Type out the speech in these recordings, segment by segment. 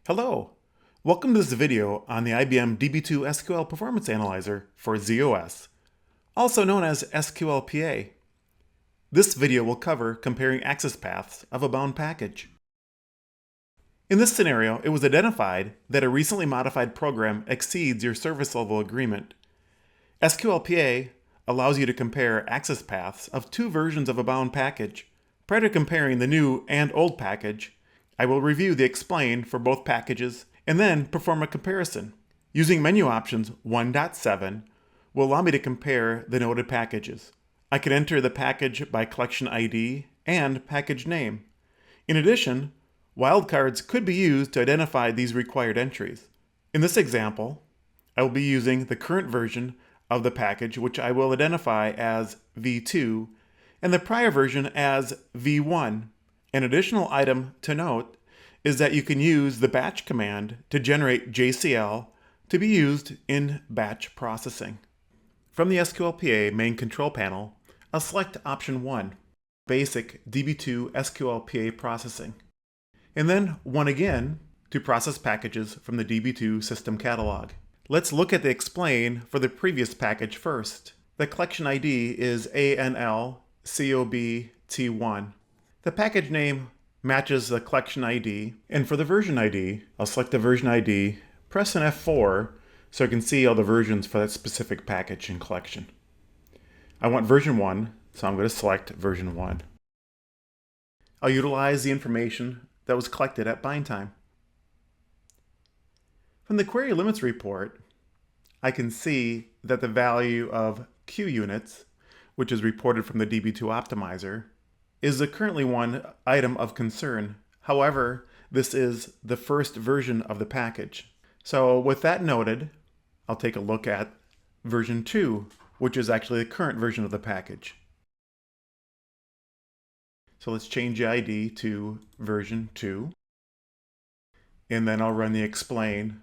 Hello! Welcome to this video on the IBM DB2 SQL Performance Analyzer for ZOS, also known as SQLPA. This video will cover comparing access paths of a bound package. In this scenario, it was identified that a recently modified program exceeds your service level agreement. SQLPA allows you to compare access paths of two versions of a bound package. Prior to comparing the new and old package, I will review the explain for both packages and then perform a comparison. Using menu options 1.7 will allow me to compare the noted packages. I can enter the package by collection ID and package name. In addition, wildcards could be used to identify these required entries. In this example, I will be using the current version of the package, which I will identify as V2, and the prior version as V1. An additional item to note is that you can use the batch command to generate JCL to be used in batch processing. From the SQLPA main control panel, I'll select option 1, Basic DB2 SQLPA Processing, and then 1 again to process packages from the DB2 system catalog. Let's look at the explain for the previous package first. The collection ID is ANLCOBT1. The package name matches the collection ID, and for the version ID, I'll select the version ID, press an F4 so I can see all the versions for that specific package and collection. I want version 1, so I'm going to select version 1. I'll utilize the information that was collected at bind time. From the query limits report, I can see that the value of Q units, which is reported from the DB2 optimizer, is the currently one item of concern. However, this is the first version of the package. So with that noted, I'll take a look at version 2, which is actually the current version of the package. So let's change the ID to version 2. And then I'll run the explain,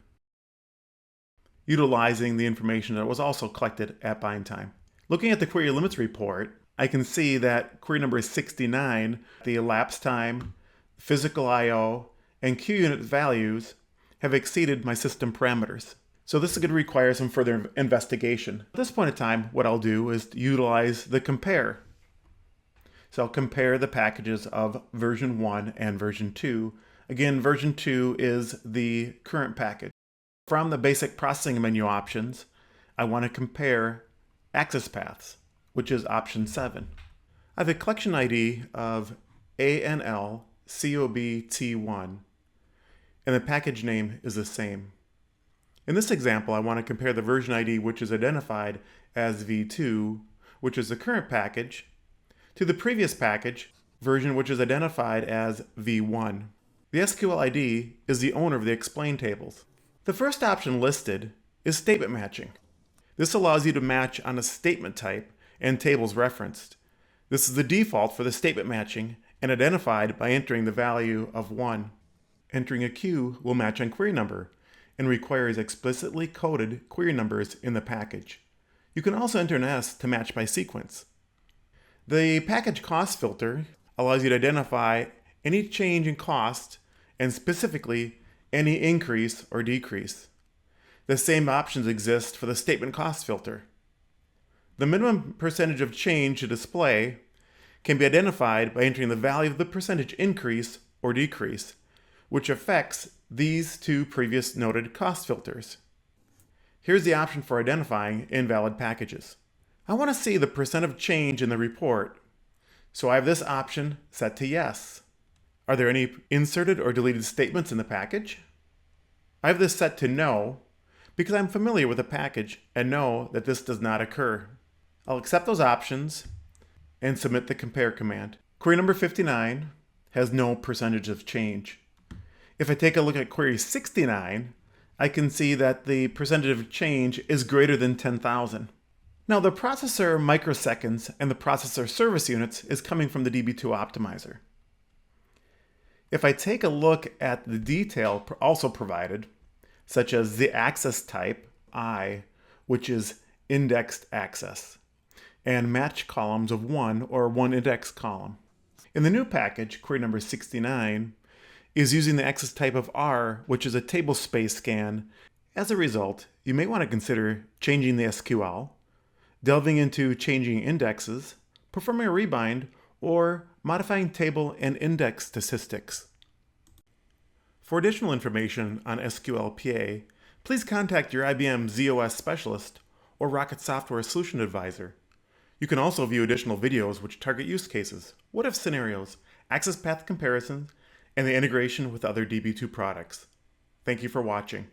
utilizing the information that was also collected at bind time. Looking at the query limits report, I can see that query number 69, the elapsed time, physical I/O, and Q unit values have exceeded my system parameters. So this is going to require some further investigation. At this point in time, what I'll do is utilize the compare. So I'll compare the packages of version 1 and version 2. Again, version 2 is the current package. From the basic processing menu options, I want to compare access paths, which is option 7. I have a collection ID of ANLCOBT1, and the package name is the same. In this example, I want to compare the version ID, which is identified as V2, which is the current package, to the previous package version, which is identified as V1. The SQL ID is the owner of the explain tables. The first option listed is statement matching. This allows you to match on a statement type and tables referenced. This is the default for the statement matching and identified by entering the value of 1. Entering a Q will match on query number and requires explicitly coded query numbers in the package. You can also enter an S to match by sequence. The package cost filter allows you to identify any change in cost and specifically any increase or decrease. The same options exist for the statement cost filter. The minimum percentage of change to display can be identified by entering the value of the percentage increase or decrease, which affects these two previous noted cost filters. Here's the option for identifying invalid packages. I want to see the percent of change in the report, so I have this option set to yes. Are there any inserted or deleted statements in the package? I have this set to no because I'm familiar with the package and know that this does not occur. I'll accept those options and submit the compare command. Query number 59 has no percentage of change. If I take a look at query 69, I can see that the percentage of change is greater than 10,000. Now the processor microseconds and the processor service units is coming from the DB2 optimizer. If I take a look at the detail also provided, such as the access type, I, which is indexed access, and match columns of 1 or 1 index column. In the new package, query number 69, is using the access type of R, which is a table space scan. As a result, you may want to consider changing the SQL, delving into changing indexes, performing a rebind, or modifying table and index statistics. For additional information on SQL PA, please contact your IBM ZOS specialist or Rocket Software Solution Advisor. You can also view additional videos which target use cases, what-if scenarios, access path comparisons, and the integration with other DB2 products. Thank you for watching.